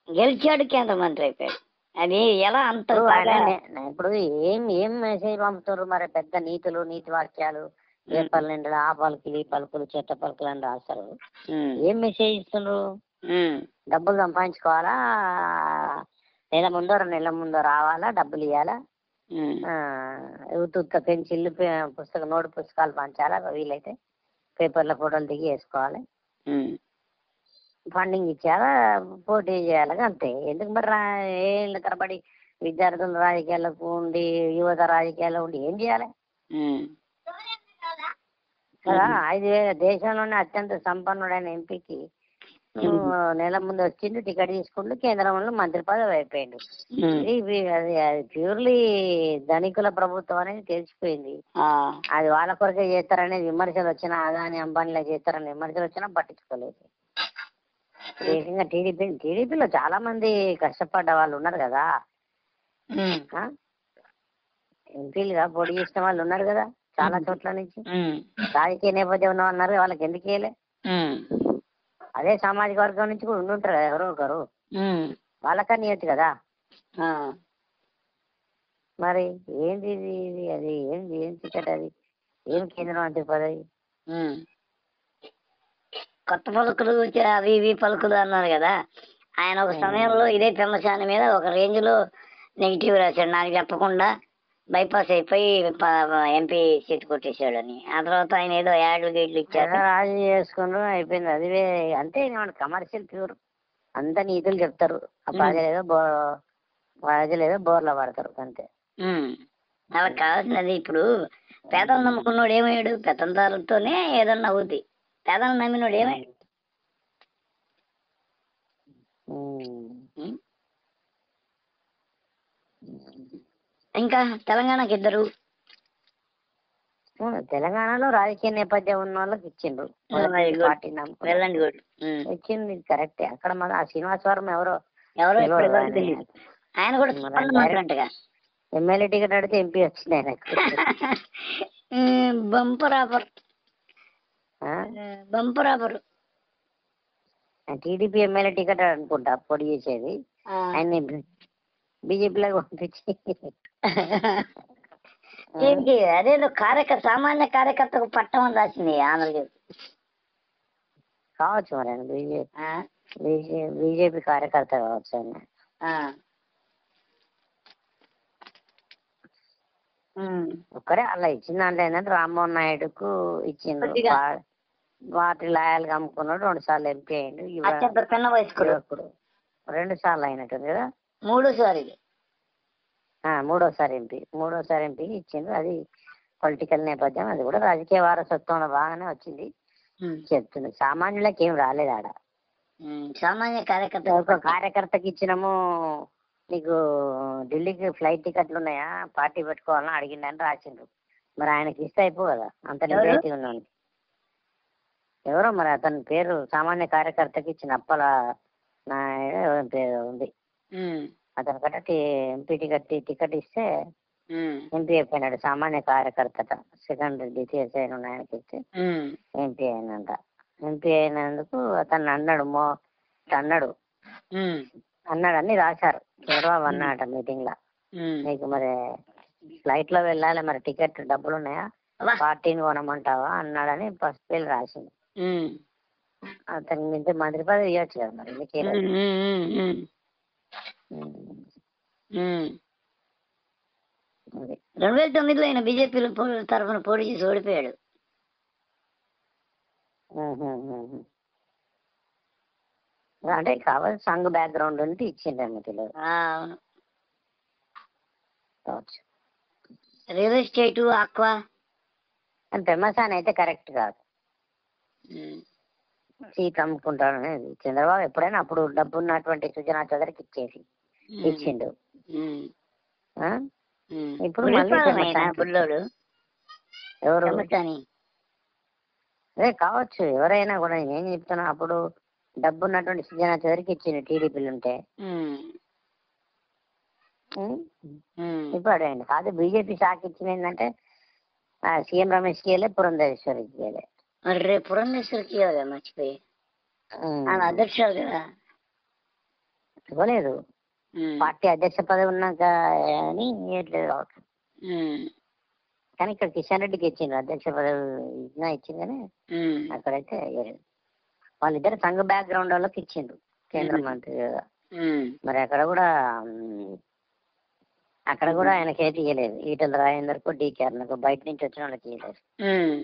గెలిచాడు, కేంద్ర మంత్రి అయిపోయాడు. అది ఎలా అంత ఇప్పుడు ఏం ఏం మెసేజ్ పంపుతారు మరి? పెద్ద నీతులు, నీతి వాక్యాలు, పేపర్లు నిండా ఆ పలుకులు ఈ పలుకులు చెత్త పలుకులు అని రాస్తారు. ఏం మెసేజ్ ఇస్తున్నారు? డబ్బులు సంపాదించుకోవాలా, నెల ముందో 2 నెలల ముందో రావాలా, డబ్బులు ఇవ్వాలా, ఉత్త పెన్సిళ్ళు నోటు పుస్తకాలు పంచాలా, వీలైతే పేపర్ల ఫోటోలు దిగి వేసుకోవాలి, ఫండింగ్ ఇచ్చారా, పోటీ చేయాలి, అంతే. ఎందుకు మరి ఏళ్ళ తరబడి విద్యార్థులు రాజకీయాలకు ఉండి, యువత రాజకీయాల్లో ఉండి ఏం చేయాలి కదా? 5,000 దేశంలోనే అత్యంత సంపన్నుడైన ఎంపీకి నెల ముందు వచ్చిండు, టికెట్ తీసుకుంటూ కేంద్రంలో మంత్రి పదవి అయిపోయిండు. అది ప్యూర్లీ ధనికుల ప్రభుత్వం అనేది తెలిసిపోయింది. అది వాళ్ళ కొరకే చేస్తారనేది విమర్శలు వచ్చినా, అదాని అంబానీలో చేస్తారని విమర్శలు వచ్చినా పట్టించుకోలేదు. ఏకంగా టీడీపీలో చాలా మంది కష్టపడ్డ వాళ్ళు ఉన్నారు కదా, ఎంపీలుగా పోటీ చేసిన వాళ్ళు ఉన్నారు కదా చాలా చోట్ల నుంచి. రాజకీయ నేపథ్యం ఉన్న అన్నారు, వాళ్ళకి ఎందుకు వేయలే? అదే సామాజిక వర్గం నుంచి కూడా ఉండుంటారు కదా ఎవరో ఒకరు, వాళ్ళకని ఇవ్వచ్చు కదా. మరి ఏంది ఇది? అది ఏంది? ఏం టికెట్ అది? ఏం కేంద్ర మంత్రి పదవి? కొత్త పలుకులు అవి ఇవి పలుకులు అన్నారు కదా. ఆయన ఒక సమయంలో ఇదే పెమ్మసాని మీద ఒక రేంజ్ లో నెగిటివ్ రాశాడు, నాకు చెప్పకుండా బైపాస్ అయిపోయి ఎంపీ సీట్ కొట్టేశాడని. ఆ తర్వాత ఆయన ఏదో యాడ్లు గేట్లు ఇచ్చారు, రాజు చేసుకుని అయిపోయింది. అది అంతే, కమర్షియల్ ప్యూర్. అంతా నీతులు చెప్తారు, ప్రజలేదో బోర్లో పడతారు అంతే. అలా కావాల్సినది. ఇప్పుడు పేదలు నమ్ముకున్నాడు ఏమయ్యాడు? పెత్తందారులతోనే ఏదన్నా అవుద్ది. పేదలు నమ్మినోడు ఏమయ్యాడు? ఇంకా తెలంగాణకి ఇద్దరు, తెలంగాణలో రాజకీయ నేపథ్యం ఉన్న వాళ్ళకి ఇచ్చిండ్రు పార్టీ ఇచ్చింది, కరెక్టే. అక్కడ మన శ్రీనివాసవరం ఎవరో ఆయన కూడా ఎమ్మెల్యే టికెట్ అడిగితే ఎంపీ వచ్చింది ఆయనకు. బంపరాబరు టీడీపీ ఎమ్మెల్యే టికెట్ అనుకుంటా పొడి చేసేది, ఆయన బీజేపీలో పంపించి. అదేదో సామాన్య కార్యకర్తకు పట్టం అని రాసింది ఆంధ్రజ్యోతి. కావచ్చు మరి ఆయన బీజేపీ కార్యకర్త కావచ్చు ఆయన. ఒక్కరే అలా ఇచ్చిన దాంట్లో ఏంటంటే రామ్మోహన్ నాయుడుకు ఇచ్చిండ్రు, పార్టీ లాయల్గా అమ్ముకున్నాడు, 2 సార్లు ఎంపీ అయ్యిండు. 2 సార్లు అయినట్టుంది కదా, 3సారి ఎంపీ. 3సారి ఎంపీకి ఇచ్చిండ్రు. అది పొలిటికల్ నేపథ్యం, అది కూడా రాజకీయ వారసత్వంలో బాగానే వచ్చింది చెప్తుంది. సామాన్యులకి ఏం రాలేదు ఆడ. సామాన్య కార్యకర్త ఒక కార్యకర్తకి ఇచ్చినాము, నీకు ఢిల్లీకి ఫ్లైట్ టికెట్లు ఉన్నాయా, పార్టీ పెట్టుకోవాలని అడిగిండని రాసిండ్రు. మరి ఆయనకి ఇస్తే అయిపో కదా, అంత నిజాయితీ ఉన్నాను. ఎవరో మరి అతని పేరు సామాన్య కార్యకర్తకి ఇచ్చిన అప్పల నాయుడు పేరు ఉంది. అతని కట్ట ఎంపీ టికెట్ ఇస్తే ఎంపీ అయిపోయినాడు. సామాన్య కార్యకర్త సెకండ్ ద్వితీయ శ్రేణి ఉన్న ఆయనకి ఇస్తే ఎంపీ అయినంట. ఎంపీ అయినందుకు అతను అన్నాడని రాశారు. చంద్రబాబు అన్నాడట మీటింగ్ లో, నీకు మరి ఫ్లైట్ లో వెళ్ళాలి, మరి టికెట్ డబ్బులు ఉన్నాయా, పార్టీని కొనమంటావా అన్నాడని ఫస్ట్ పేరు రాసింది. అతనికి మించి మంత్రి పదవి ఇవ్వచ్చు కదా మరి, ఎందుకు 2009లో ఆయన బీజేపీ తరఫున పోటీ చేసి ఓడిపోయాడు. అంటే కావాలి సంఘ్ బ్యాక్గ్రౌండ్ ఉంటే ఇచ్చిండ్రు తెలియదు. రియల్ ఎస్టేట్, ఆక్వా అని పెమ్మసాని అయితే కరెక్ట్ కాదు. సీట్ అమ్ముకుంటాడు అనేది చంద్రబాబు ఎప్పుడైనా అప్పుడు డబ్బు ఉన్నటువంటి సుజనా చౌదరికి ఇచ్చిండు. ఇప్పుడు ఎవరు అదే కావచ్చు, ఎవరైనా కూడా. నేనేం చెప్తున్నా, అప్పుడు డబ్బు ఉన్నటువంటి సుజనా చౌదరికి ఇచ్చిండు టీడీపీలు ఉంటే. ఇప్పుడు అడగండి కాదు, బీజేపీ శాఖ ఇచ్చింది ఏంటంటే సీఎం రమేష్కి వెళ్ళే, పురంధేశ్వరికి వెళ్ళే. పురంధేశ్వరికి మర్చిపోయి అధ్యక్షులు కదా. ఇవ్వలేదు. ఉమ్, పార్టీ అధ్యక్ష పదవి ఉన్నాక అని ఇవ్వట్లేదు కావచ్చు. ఉమ్, కానీ ఇక్కడ కిషన్ రెడ్డికి ఇచ్చిండ్రు అధ్యక్ష పదవి ఇచ్చింది కానీ ఉమ్, అక్కడైతే ఇవ్వలేదు. వాళ్ళిద్దరు సంఘ బ్యాక్గ్రౌండ్ వాళ్ళకి ఇచ్చిండ్రు కేంద్ర మంత్రి కదా. ఉమ్. మరి అక్కడ కూడా ఆయనకి ఏది ఇవ్వలేదు. ఈటల రాజేందర్కు, డీకే అరుణకు బయట నుంచి వచ్చిన వాళ్ళకి ఇవ్వలేదు. ఉమ్.